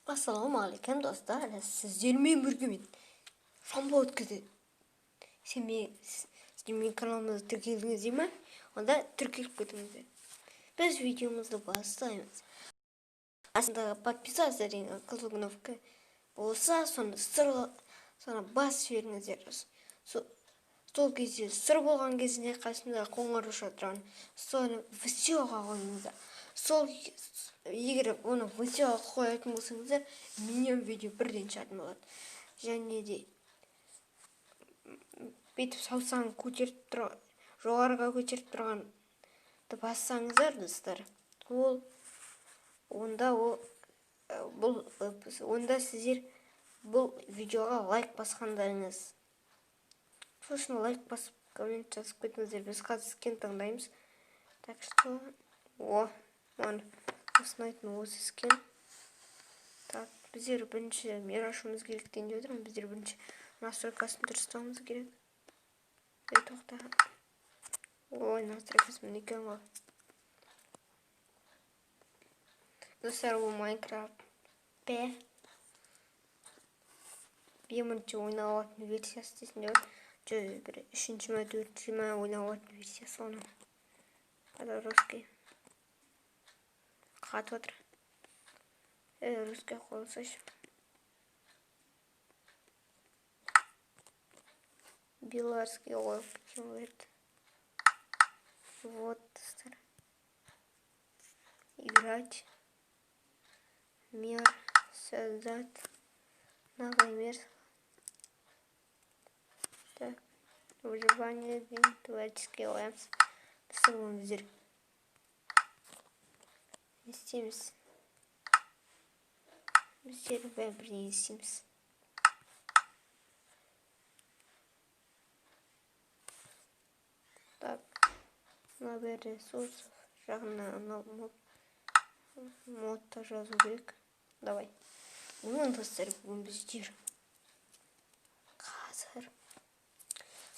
Ассалаумағалейкум достар, сіздермен біргемін. Шамба өткізді. Сіздермен каналымызды тіркелдіңіздер ме? Онда тіркеліп кетіңіздер. Біз видеомызды бастаймыз. Астындағы подписаться деген қызыл кнопка болса, соны бас беріңіздер. Сол кезде сыр болған кезінде қасында қоңырауша тұрған соны видеоға қойыңыздар. Егер оны видеоға қоятын болсаңыздар, менен видео бірден шығатын болады. Және де бүйтіп саусағын жоғарыға көтеріп тұрғанды бассаңыздар, достар, онда сіздер бұл видеоға лайк басқандарыңыз. Сосын лайк басып, коммент жазып кетіңіздер. Біз қазір скен таңдаймыз. Так что, осынайтын осы скен. Так, біздер бірінші ашуымыз керектен де отырмын. Біздер бірінші настройкасын дұрыстауымыз керек. Тоқта. Настройкасын мінекен ғой. Достар, бұл Майнкрафт П. Бірінші ойнап алатын версиясы десінде ғой. Бір үшінші ме, төртінші ме ойнап алатын версиясы оның. Русский. Қатып отыр. Русский қойылсайшы. Белорусский қойып кеткен берді. Вот, достар. Играть. Мир. Создать. Новый мир. Так. Выживание. Творческий лэмс. Сырым біздер. Не істейміз. Біздер бәрін істейміз. Так. Набір ресурсов. Жағына модта жазу керек. Давай. Бүгін достар, бүгін біздер. Қазір.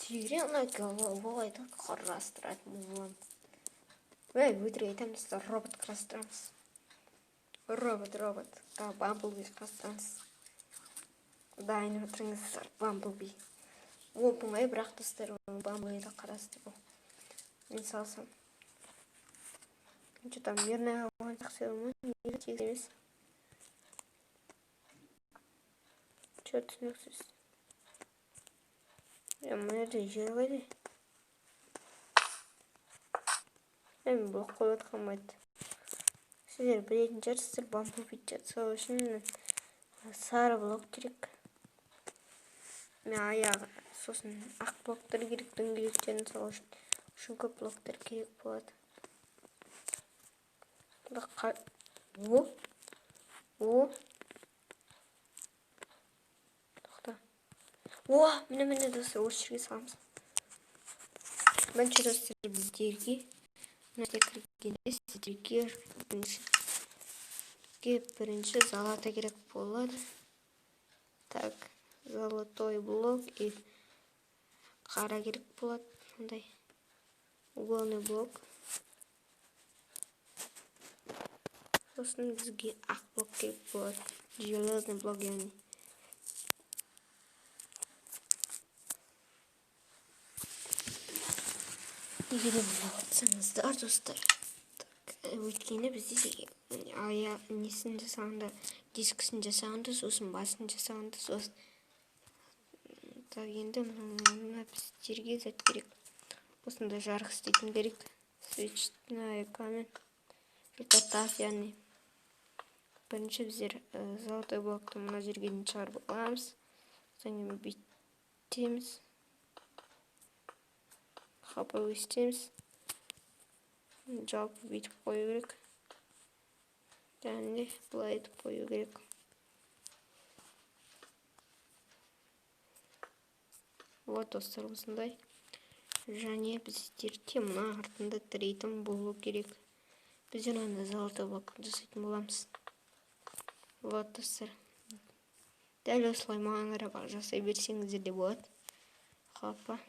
Сүйрен головайды қарастыратын болам. Өтірік айтамын, достар, робот қарастырамыз. Робот. Бамблби қарастырамыз. Дайын отырыңыздар, Бамблби. Оп-оңай, бірақ достар, Бамблбиді қарастыру. Мен салсам. Что там, мирная огонь, мир тегіз емес. Что түсініксіз? Мұнерде жер қойды. Блок қойып қалмайды. Сіздер білетін жарсыздар, Бамблби жасау үшін сары блок керек. Мен аяғы сосын ақ блоктар керек, дөңгелектерін салу үшін көп блоктар керек болады. Тоқта. Міне достар, осы жерге саламыз. Бірінші достар біздерге мына кіргенде сіздерге бірінші золото керек болады. Так, золотой блок и қара керек болады. Сондай угловный блок. Сосын бізге ақ блок керек болады. Железный блок яғни. Егер болсаңыздар, достар. Өйткені бізде несін жасағанда, дискісін жасағанда, сосын басын жасағанда, сосын. Так, енді мұна біздерге зәт керек. Осында жарық істейтін керек. Свечная камень. Тартас, яғни. Бірінші біздер золотой блокты мұна жерге шығарып аламыз. Соң бүйтеміз. Қапы өстеміз. Жалпы бүйтіп қою керек. Және бұлай етіп қою керек. Вот, достар, осындай. Және біздерде мұна артында тірейтін болу керек. Біздер оны золотой блокты жасайтын боламыз. Вот, достар. Дәл осылай маған қарап жасай берсеңіздер де болады. Қапа.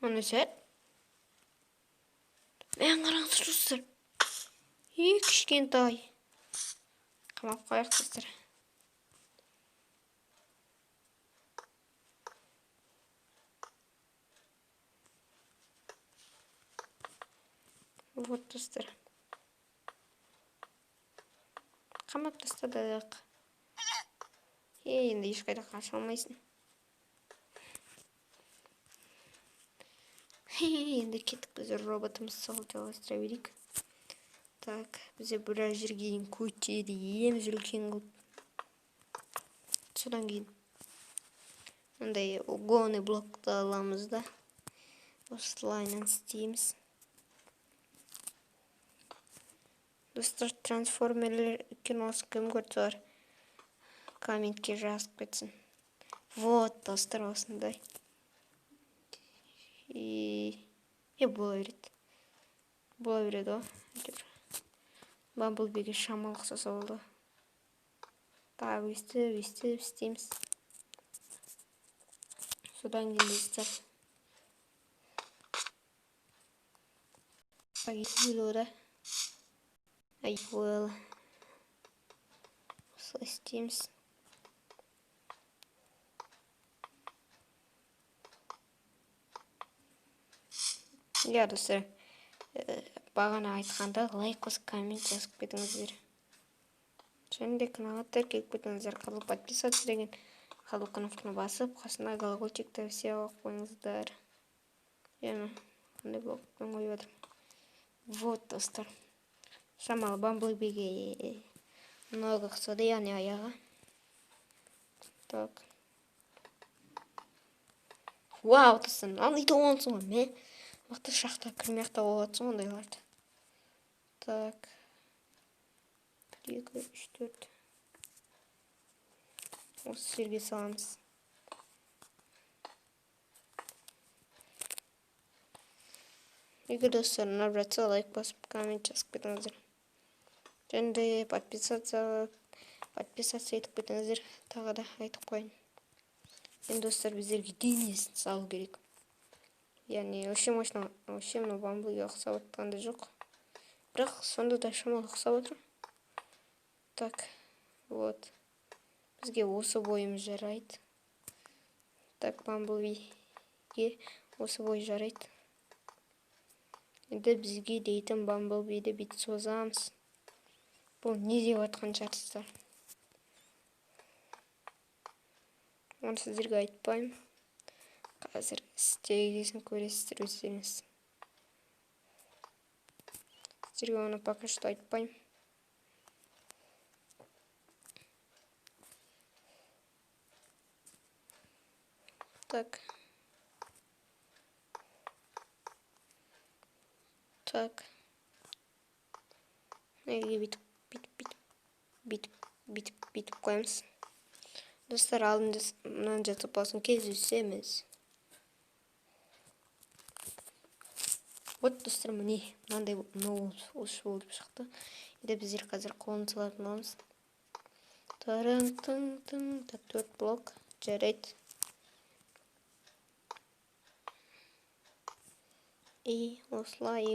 Оны сәт. Мен қараңыз достар. Кішкентай. Қамап қояйық достар. Вот достар. Қамап тастадық. Енді ешқайда қаша алмайсың. Енді кеттік, біз роботымызды жалғастыра берейік. Так, бізде біраз жерге дейін көтереміз үлкен қылып. Содан кейін мындай угловный блокты аламыз да осылайынан істейміз. Достар, трансформерлер киносы кім көрді бар? Комментке жазып кетсін. Вот достар, осындай. Бола береді. Бола береді о. Бамблбиге шамалы ұқсаса болды. Так, өстіп істейміз. Содан кейін достар. Ойлы. Ойлы. Осылай істейміз. Я достар, бағана айтқанда лайк қосып коммент жазып кетіңіздер. Және де каналға тіркеліп кетіңіздер. Қалып подписаться деген қалу кнопканы басып, қасына колокольчикті все қойыңыздар. Яғни қандай блоктан қойып жатырмын. Вот достар. Шамалы бамблбиге много ұқсады, яғни аяғы. Так. Вау, достар, андай тоғансың ғой, мен мықты шақта кірмеқта болатсың ондайларды. Так. 1, 2, 3, 4. Осы жерге саламыз. Егер достар ұнап жатса, лайк басып, коммент жазып кетіңіздер. Және де подписаться етіп кетіңіздер. Тағы да айтып қойын. Енді достар, біздерге денесін салу керек. Яғни вообще бамблбиге ұқсап отқанда жоқ. Бірақ сонда да шамалы ұқсап отыр. Так, вот. Бізге осы бойымыз жарайды. Так, бамблбиге осы бой жарайды. Енді бізге дейтін бамблбиді бүйтіп созамыз. Бұл не деп атқан шығарсыздар? Оны сіздерге айтпаймын. Қазір істегесін көресіздер өздеріңіз. Сіздерге оны пока что айтпаймын. Так. Так. Неге бүйтіп қойымыз. Достар, алдында мұнан жатып болсын, кездесеміз. Вот достар, міне мынандай осы болып шықты. Енді біздер қазір қолын салатын боламыз. Тарың-тың-тың, 4 блок жарайды. Осылай.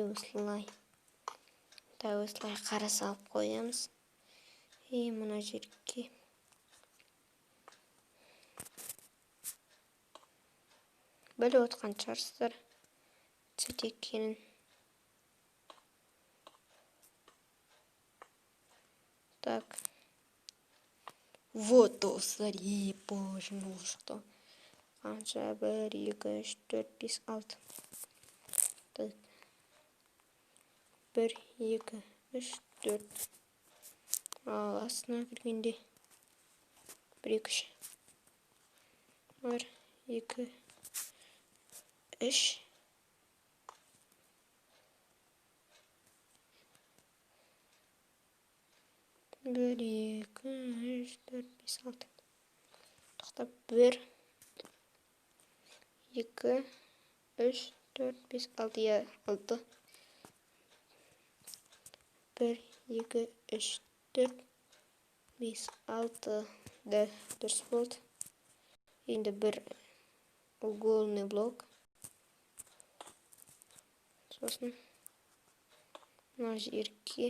Да, осылай қара салып қоямыз. Мұна жерге. Біліп отқан шығарсыздар. Цвет екенін. Так. Вот достар, боже, мол шықты. Қанша 1, 2, 3, 4, 5, 6. Так. 1, 2, 3, 4. Ал астына кіргенде 1, 2, 1, 2, 3. Bir, iki, üç, 4, 5, 6. Тоқтап 1, 2, 3, 4, 5, 6. 6. 1, 2, 3, 4, 5, 6. Дұрыс болды. Енді бір угловный блок. Сосын мына жерге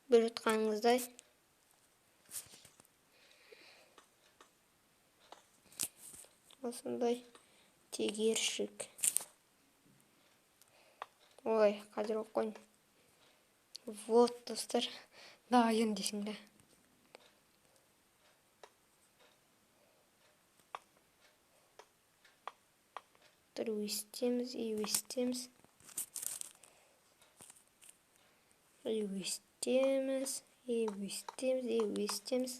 көріп отқаныңыздай осындай тегершік. Ой, қазір оқойын. Вот, достар, дайын дейсіңдер. Өстеміз, өстеміз. Өстеміз, өстеміз, өстеміз.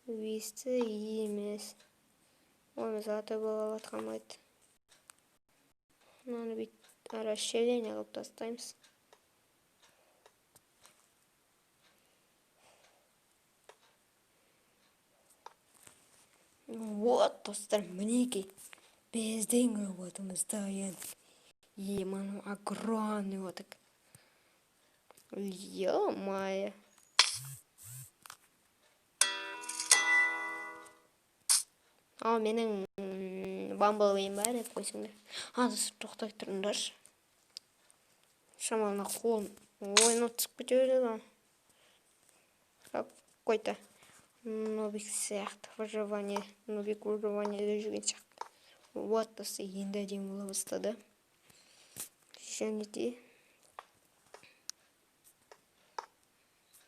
Өстеміз. Оны заты болалат қалмайды. Мынаны бүйтіп расширение қылып тастаймыз. Вот, достар, мінекей. Біздің роботымыз дайын. Мынау огромный вот так. Ё-моё. Ал менің бамблбиім бар деп қойсыңдар. Тоқтай тұрыңдаршы. Шамалына қолым ойына түсіп кетеді. Какой-то нубик сияқты выживание. Нубик выживание жүрген сияқты. Вот осы енді әдемі бола бастады.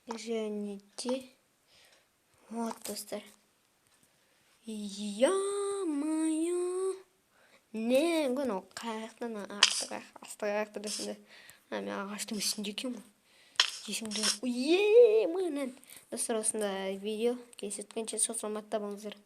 Және де вот достар. Ё-моё. Не, мынау қаяқтан астық аяқты десіңдер. Мен ағаштың үстінде екенмін ғой. Десіңдер. Мынан. Достар, осындай видео. Кездескенше сау саламатта болыңыздар.